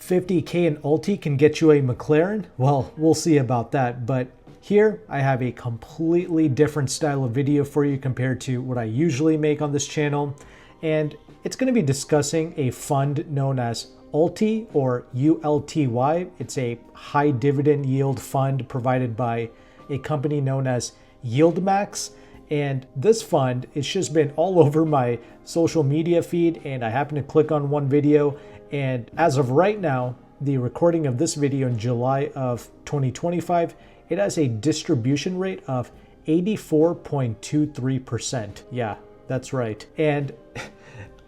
50K in ULTY can get you a McLaren? Well, we'll see about that, but here I have a completely different style of video for you compared to what I usually make on this channel, and it's going to be discussing a fund known as ULTY or ULTY. It's a high dividend yield fund provided by a company known as YieldMax. And this fund, it's just been all over my social media feed, and I happened to click on one video, and as of right now, the recording of this video in July of 2025, it has a distribution rate of 84.23%. Yeah, that's right. And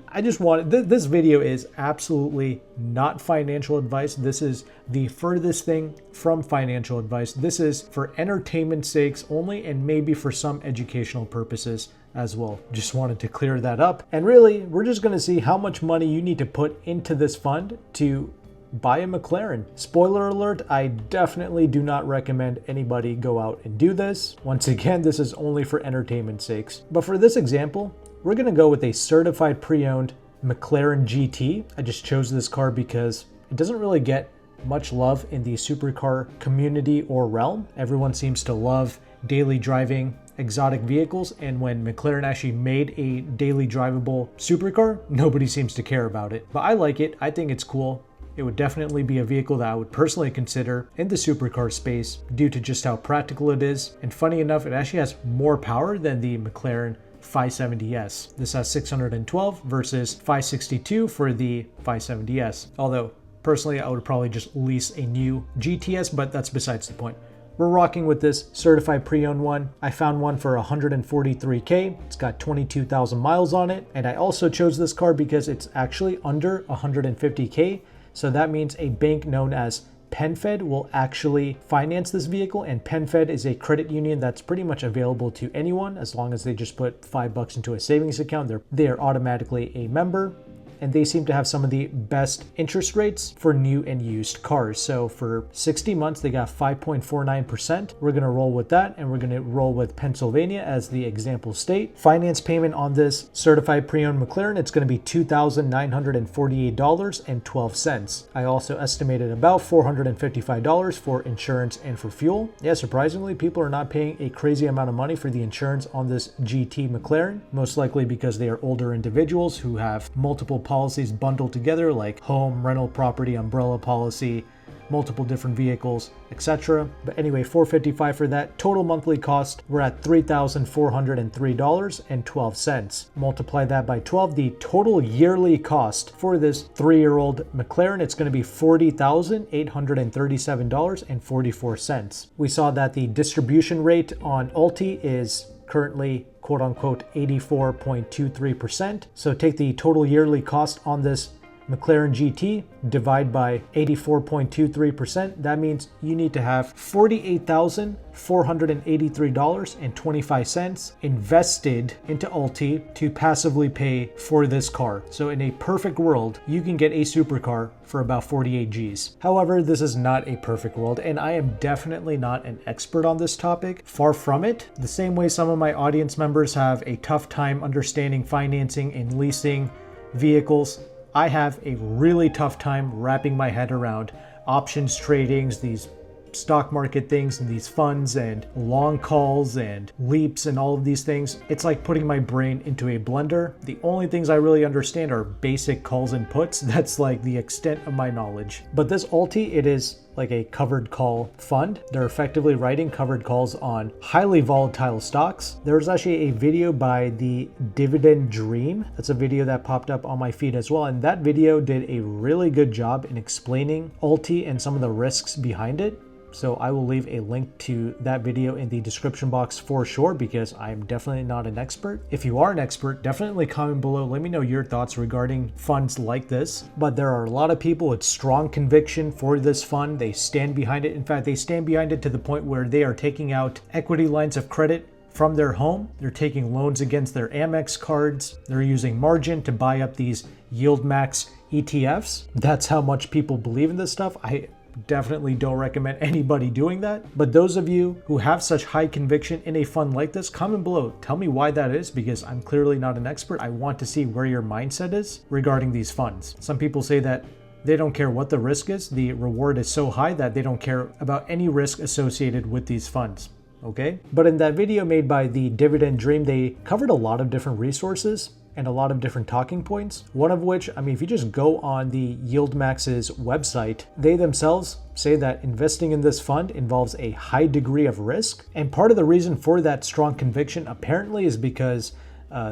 I just wanted, this video is absolutely not financial advice. This is the furthest thing from financial advice. This is for entertainment sakes only, and maybe for some educational purposes as well. Just wanted to clear that up. And really, we're just going to see how much money you need to put into this fund to buy a McLaren. Spoiler alert, I definitely do not recommend anybody go out and do this. Once again, this is only for entertainment sakes. But for this example, we're going to go with a certified pre-owned McLaren GT. I just chose this car because it doesn't really get much love in the supercar community or realm. Everyone seems to love daily driving exotic vehicles, and when McLaren actually made a daily drivable supercar, nobody seems to care about it. But I like it. I think it's cool. It would definitely be a vehicle that I would personally consider in the supercar space due to just how practical it is. And funny enough, it actually has more power than the McLaren 570S. This has 612 versus 562 for the 570S. Although, personally, I would probably just lease a new GTS, but that's besides the point. We're rocking with this certified pre-owned one. I found one for 143K. It's got 22,000 miles on it. And I also chose this car because it's actually under 150K. So that means a bank known as PenFed will actually finance this vehicle, and PenFed is a credit union that's pretty much available to anyone as long as they just put $5 into a savings account. They are automatically a member, and they seem to have some of the best interest rates for new and used cars. So for 60 months, they got 5.49%. We're going to roll with that, and we're going to roll with Pennsylvania as the example state. Finance payment on this certified pre-owned McLaren, it's going to be $2,948.12. I also estimated about $455 for insurance and for fuel. Yeah, surprisingly, people are not paying a crazy amount of money for the insurance on this GT McLaren, most likely because they are older individuals who have multiple policies bundled together, like home, rental property, umbrella policy, multiple different vehicles, etc. But anyway, $455 for that. Total monthly cost, we're at $3,403.12. Multiply that by 12, the total yearly cost for this 3-year-old McLaren, it's going to be $40,837.44. We saw that the distribution rate on ULTY is currently quote unquote 84.23%. So take the total yearly cost on this McLaren GT, divide by 84.23%. That means you need to have $48,483.25 invested into ULTY to passively pay for this car. So in a perfect world, you can get a supercar for about 48 Gs. However, this is not a perfect world, and I am definitely not an expert on this topic. Far from it. The same way some of my audience members have a tough time understanding financing and leasing vehicles, I have a really tough time wrapping my head around options tradings, these stock market things, and these funds and long calls and leaps and all of these things. It's like putting my brain into a blender. The only things I really understand are basic calls and puts. That's like the extent of my knowledge. But this ULTY, it is like a covered call fund. They're effectively writing covered calls on highly volatile stocks. There's actually a video by the Dividend Dream. That's a video that popped up on my feed as well. And that video did a really good job in explaining ULTY and some of the risks behind it. So I will leave a link to that video in the description box for sure, because I'm definitely not an expert. If you are an expert, definitely comment below. Let me know your thoughts regarding funds like this. But there are a lot of people with strong conviction for this fund. They stand behind it. In fact, they stand behind it to the point where they are taking out equity lines of credit from their home. They're taking loans against their Amex cards. They're using margin to buy up these YieldMax ETFs. That's how much people believe in this stuff. I definitely don't recommend anybody doing that. But those of you who have such high conviction in a fund like this, comment below. Tell me why that is, because I'm clearly not an expert. I want to see where your mindset is regarding these funds. Some people say that They don't care what the risk is. The reward is so high that they don't care about any risk associated with these funds. Okay? But in that video made by the Dividend Dream, they covered a lot of different resources and a lot of different talking points. One of which, I mean, if you just go on the YieldMax's website, they themselves say that investing in this fund involves a high degree of risk. And part of the reason for that strong conviction apparently is because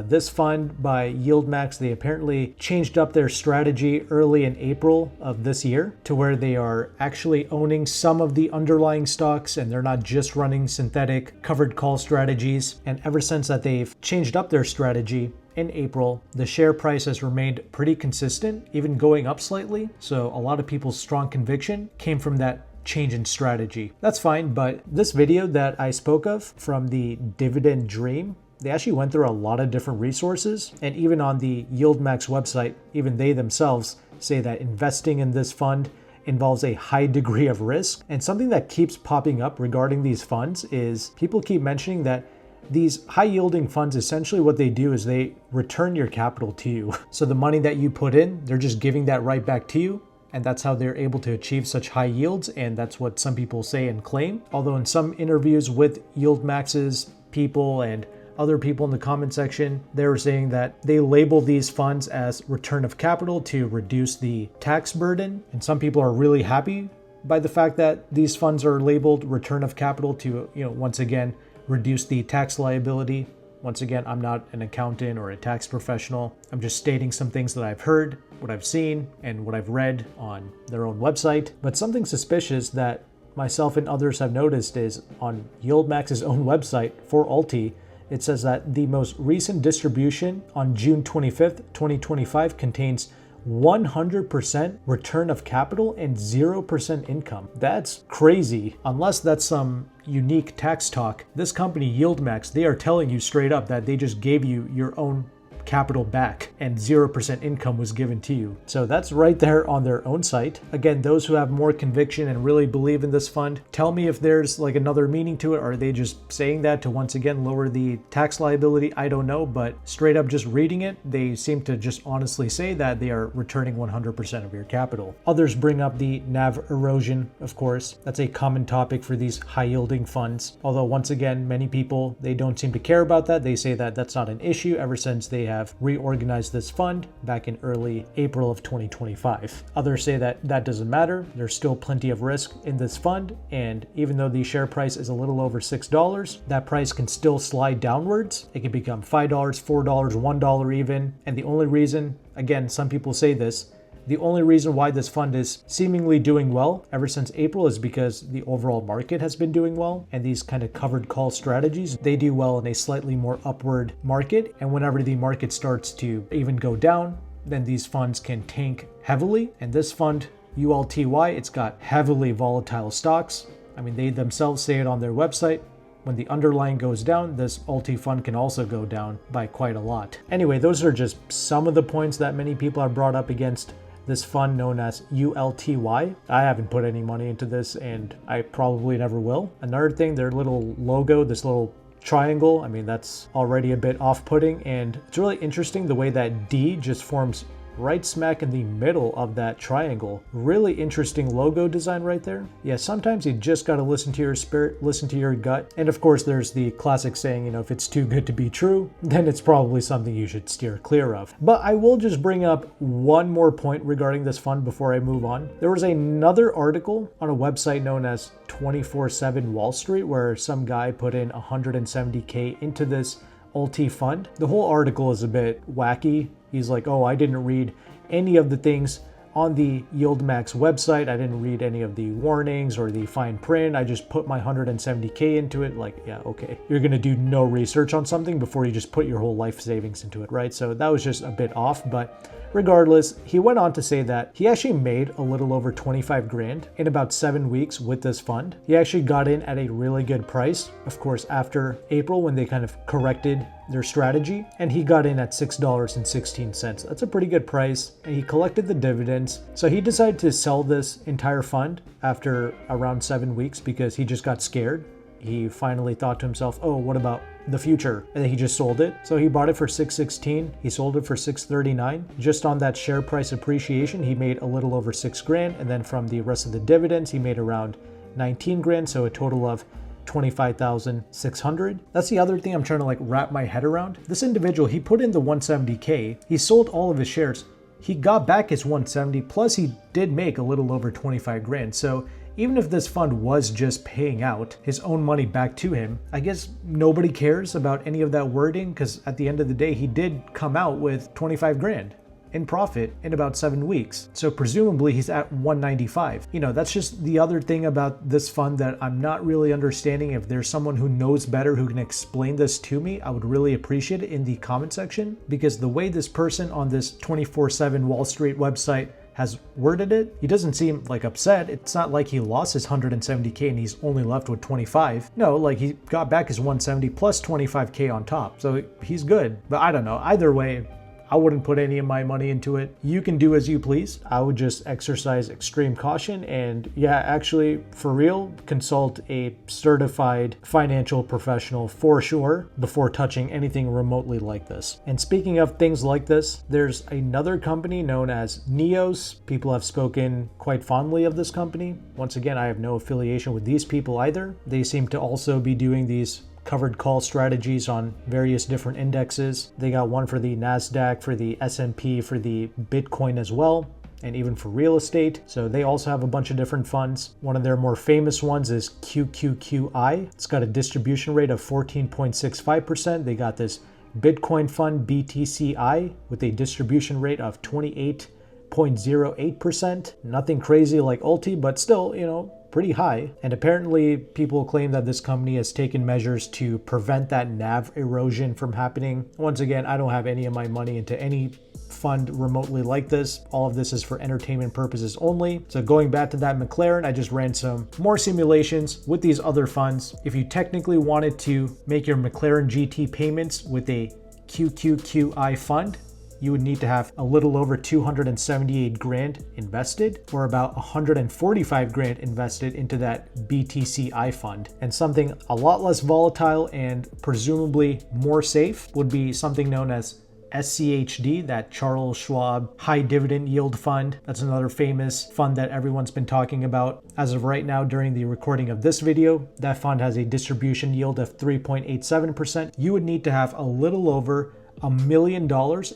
this fund by YieldMax, they apparently changed up their strategy early in April of this year to where they are actually owning some of the underlying stocks and they're not just running synthetic covered call strategies. And ever since that they've changed up their strategy in April, the share price has remained pretty consistent, even going up slightly. So a lot of people's strong conviction came from that change in strategy. That's fine, but this video that I spoke of from the Dividend Dream, they actually went through a lot of different resources, and even on the YieldMax website, even they themselves say that investing in this fund involves a high degree of risk. And something that keeps popping up regarding these funds is people keep mentioning that these high yielding funds, essentially what they do is they return your capital to you. So the money that you put in, they're just giving that right back to you. And that's how they're able to achieve such high yields. And that's what some people say and claim. Although in some interviews with YieldMax's people and other people in the comment section, they were saying that they label these funds as return of capital to reduce the tax burden. And some people are really happy by the fact that these funds are labeled return of capital to, once again, reduce the tax liability. Once again, I'm not an accountant or a tax professional. I'm just stating some things that I've heard, what I've seen, and what I've read on their own website. But something suspicious that myself and others have noticed is on YieldMax's own website for ULTY, it says that the most recent distribution on June 25th, 2025 contains 100% return of capital and 0% income. That's crazy. Unless that's some unique tax talk. This company, YieldMax, they are telling you straight up that they just gave you your own capital back and 0% income was given to you. So that's right there on their own site. Again, those who have more conviction and really believe in this fund, tell me if there's like another meaning to it. Are they just saying that to once again lower the tax liability? I don't know, but straight up just reading it, they seem to just honestly say that they are returning 100% of your capital. Others bring up the NAV erosion, of course. That's a common topic for these high yielding funds. Although once again, many people, they don't seem to care about that. They say that that's not an issue ever since they have reorganized this fund back in early April of 2025. Others say that that doesn't matter. There's still plenty of risk in this fund. And even though the share price is a little over $6, that price can still slide downwards. It can become $5, $4, $1 even. And the only reason, again, some people say this, the only reason why this fund is seemingly doing well ever since April is because the overall market has been doing well. And these kind of covered call strategies, they do well in a slightly more upward market. And whenever the market starts to even go down, then these funds can tank heavily. And this fund, ULTY, it's got heavily volatile stocks. I mean, they themselves say it on their website. When the underlying goes down, this ULTY fund can also go down by quite a lot. Anyway, those are just some of the points that many people have brought up against this fund known as ULTY. I haven't put any money into this and I probably never will. Another thing, their little logo, this little triangle, I mean, that's already a bit off-putting, and it's really interesting the way that D just forms right smack in the middle of that triangle. Really interesting logo design right there. Yeah, sometimes you just got to listen to your spirit, listen to your gut. And of course, there's the classic saying, if it's too good to be true, then it's probably something you should steer clear of. But I will just bring up one more point regarding this fund before I move on. There was another article on a website known as 24/7 Wall Street where some guy put in $170K into this ULTY fund. The whole article is a bit wacky. He's like, oh, I didn't read any of the things on the YieldMax website. I didn't read any of the warnings or the fine print. I just put my $170K into it. Like, yeah, okay. You're going to do no research on something before you just put your whole life savings into it, right? So that was just a bit off, but regardless, he went on to say that he actually made a little over 25 grand in about 7 weeks with this fund. He actually got in at a really good price, of course, after April when they kind of corrected their strategy, and he got in at $6.16. That's a pretty good price, and he collected the dividends. So he decided to sell this entire fund after around 7 weeks because he just got scared. he finally thought to himself, oh, what about the future? And then he just sold it. So he bought it for $616. He sold it for $639. Just on that share price appreciation, he made a little over $6,000. And then from the rest of the dividends, he made around 19 grand. So a total of 25,600. That's the other thing I'm trying to like wrap my head around. This individual, he put in the 170K. He sold all of his shares. He got back his 170, plus he did make a little over 25 grand. So even if this fund was just paying out his own money back to him, I guess nobody cares about any of that wording, because at the end of the day, he did come out with 25 grand in profit in about 7 weeks. So presumably he's at 195. You know, that's just the other thing about this fund that I'm not really understanding. If there's someone who knows better who can explain this to me, I would really appreciate it in the comment section, because the way this person on this 24/7 Wall Street website has worded it, he doesn't seem like upset. It's not like he lost his 170K and he's only left with 25. No, like he got back his 170 plus 25K on top. So he's good. But I don't know. Either way, I wouldn't put any of my money into it. You can do as you please. I would just exercise extreme caution, and yeah, actually, for real, consult a certified financial professional for sure before touching anything remotely like this. And speaking of things like this, there's another company known as Neos. People have spoken quite fondly of this company. Once again, I have no affiliation with these people either. They seem to also be doing these covered call strategies on various different indexes. They got one for the NASDAQ, for the S&P, for the Bitcoin as well, and even for real estate. So they also have a bunch of different funds. One of their more famous ones is QQQI. It's got a distribution rate of 14.65%. They got this Bitcoin fund, BTCI, with a distribution rate of 28.08%. Nothing crazy like ULTY, but still, you know, pretty high. And apparently people claim that this company has taken measures to prevent that NAV erosion from happening. Once again, I don't have any of my money into any fund remotely like this. All of this is for entertainment purposes only. So going back to that McLaren, I just ran some more simulations with these other funds. If you technically wanted to make your McLaren GT payments with a QQQI fund, you would need to have a little over 278 grand invested, or about 145 grand invested into that BTCI fund. And something a lot less volatile and presumably more safe would be something known as SCHD, that Charles Schwab High Dividend Yield Fund. That's another famous fund that everyone's been talking about. As of right now, during the recording of this video, that fund has a distribution yield of 3.87%. You would need to have a little over $1 million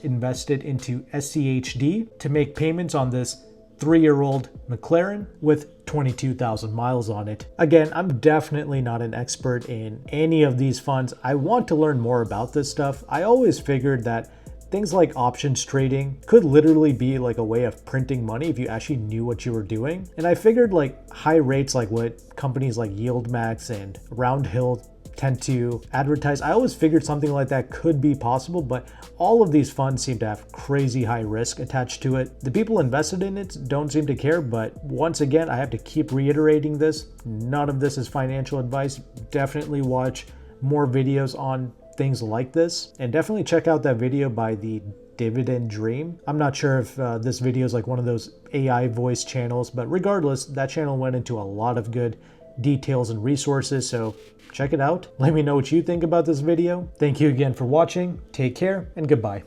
invested into SCHD to make payments on this 3-year-old McLaren with 22,000 miles on it. Again, I'm definitely not an expert in any of these funds. I want to learn more about this stuff. I always figured that things like options trading could literally be like a way of printing money if you actually knew what you were doing. And I figured like high rates, like what companies like YieldMax and Roundhill tend to advertise, I always figured something like that could be possible, but all of these funds seem to have crazy high risk attached to it. The people invested in it don't seem to care, but once again, I have to keep reiterating this. None of this is financial advice. Definitely watch more videos on things like this, and definitely check out that video by the Dividend Dream. I'm not sure if this video is like one of those AI voice channels, but regardless, that channel went into a lot of good details and resources, so check it out. Let me know what you think about this video. Thank you again for watching. Take care and goodbye.